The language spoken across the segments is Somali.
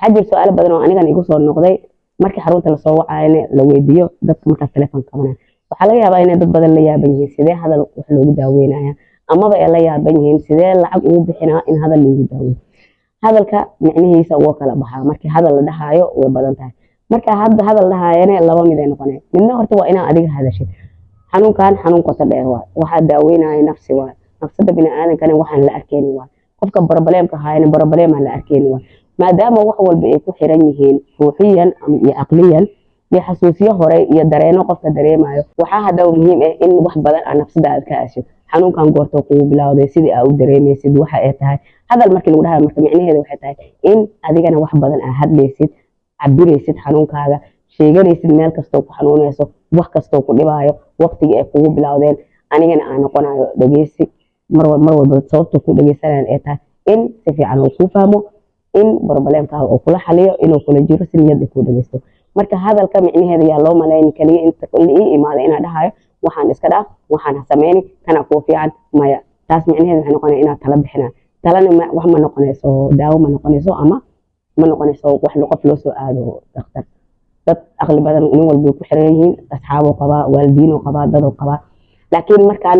حاجة سؤال بدنا أنا كان يقول صار نقضي markii xarunta la soo wacayna la weydiyo dadka marka telefoon qabanay waxa laga yaabaa inay dad badan la yaaban yihiin sidee hadal wax loogu daaweynaya amaba ay la yaaban yihiin sidee lacag ugu bixinaa in hadal loogu daaweeyo hadalka macnihiisa waa kala baxaa markii hadal la dhahayo way badan tahay marka hadal dhahaayana laba mid ay noqonay midna horta waa inaa adiga hadashid xanuunkan xanuun qoto dheer waa waxa daaweynaya nafsi waa nafsada bini'aadamkana waxaan la arkeen waa qofka barbaleenka haayna barbaleenka la arkeen waa maadaama wax walba ay ku xiran yihiin ruuxiyan iyo aqliyan iyo xasuusiyo hore iyo dareeno qofka dareemayo waxa hadda muhiim ah in wax badan aan nafsadaada ka aasho xanuunkan goorto kugu bilowday sidii aad u dareemaysid waxa ay tahay hadal markii lagu dhahayo marka macnaheedu waxay tahay in adigana wax badan aad hadlaysid cabiraysid xanuunkaaga sheeganaysid meel kastoo ku xanuunayso wax kastoo ku dhibaayo waqtiga ay kugu bilowdeen anigana aan noqonayo dhageysi mar walba sababta ku dhageysanayaan ay tahay in si fiican uu ku fahmo in barbaleenkaaga uu kula xaliyo inuu kula jiro si niyad ku dhageysto marka hadalka macnaheedu yaa loo maleeyay kaliya inta ii imaado ina dhahayo waxaan iska dhaaf waxaan sameeyay kana ku fiican maya taas macnaheedu waxay noqonaysaa inaad tala bixinaa talana wax ma noqonayso daawo ma noqonayso ama ma noqonayso wax qof loo soo aado dhakhtar dad aqli badan in walba ku xiran yihiin asxaabo qaba waalidiino qaba dad qaba laakiin markaan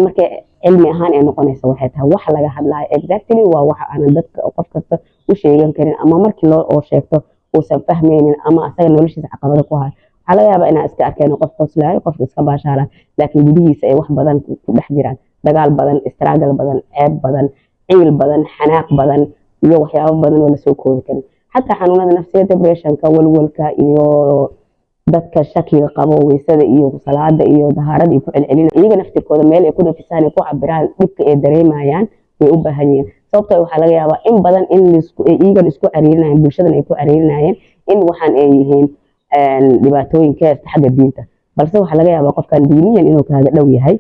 cilmi ahaan ay noqonayso waxay tahay wax laga hadlayo exactly waa wax aan dadka qof kasta u sheegan karin ama markii loo oo sheegto uusan fahmaynin ama asaga noloshiisa caqabado ku hayo waxa laga yaabaa inaa iska arkeen qof qoslaayo qof iska baashaala laakiin gudihiisa ay wax badan ku dhex jiraan dagaal badan struggle badan ceeb badan ciil badan xanaaq badan iyo waxyaabo badan oo la soo koobi karin xataa xanuunada nafsiga depressionka walwalka iyo dadka shakiga qabo weysada iyo salaada iyo dahaarada iyo ku celcelin iyaga naftirkooda meel ay ku nafisaan ku cabiraan dhibka ay dareemayaan way u baahan yihiin sababtoo waxa laga yaabaa in badan in iyaga isku cariirinayaan bulshada ay ku cariirinayaan in waxaan ay yihiin dhibaatooyinka xagga diinta balse waxa laga yaabaa qofkan diiniyan inuu kaaga dhow yahay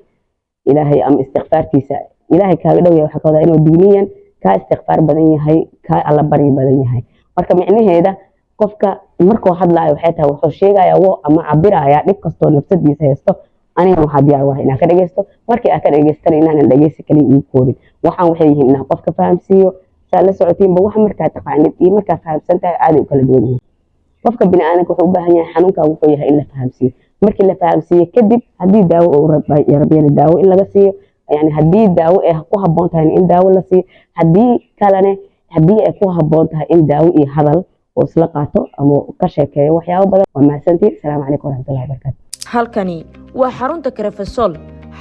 ilaahay am istighfaartiisa ilaahay kaaga dhow yahay waxa ka wada inuu diiniyan ka istighfaar badan yahay ka alla bari badan yahay marka macnaheeda qofka markuu hadlaayo waxay tahay wuxuu sheegayaa oo ama cabiraya dhib kasto nafsadiisa haysto aniga waxa diyaar waa inaan ka dhageysto markii aan ka dhageystana inaan dhageysi kaliya uu koobin waxaan waxay yihiin inaan qofka fahamsiiyo la socotiinba wax markaa taqaanid iyo markaa fahamsantahay aad u kala duwan yihiin qofka bini'aadamka wuxuu u baahan yahay xanuunka wuxuu yahay in la fahamsiiyo markii la fahamsiiyo kadib haddii daawo uu rabay daawo in laga siiyo yani haddii daawo ay ku habboon tahay in daawo la siiyo haddii kalena haddii ay ku habboon tahay in daawo iyo hadal oo isla qaato ama ka sheekeeyo waxyaabo badan waa mahadsantiin assalaamu calaykum waraxmatullahi wabarakaatu halkani waa xarunta Carefasol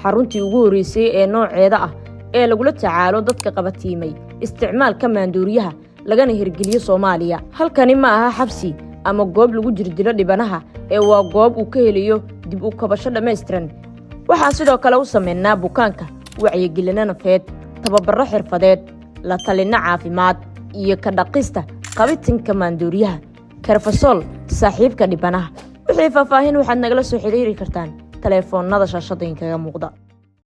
xaruntii ugu horeysay ee nooceeda ah ee lagula tacaalo dadka qabatiimay isticmaalka maandooriyaha lagana hirgeliyo Soomaaliya halkani ma aha xabsi ama goob lagu jirdilo dhibanaha ee waa goob uu ka helayo dib u kabasho dhameystiran waxaan sidoo kale u sameynaa bukaanka wacyigelin nafeed tababaro xirfadeed la talin caafimaad iyo ka dhaqista qabitinka maandooriyaha Carefasol saaxiibka dhibanaha wixii faahfaahin waxaad nagala soo xiriiri kartaan telefoonnada shaashada kaga muuqda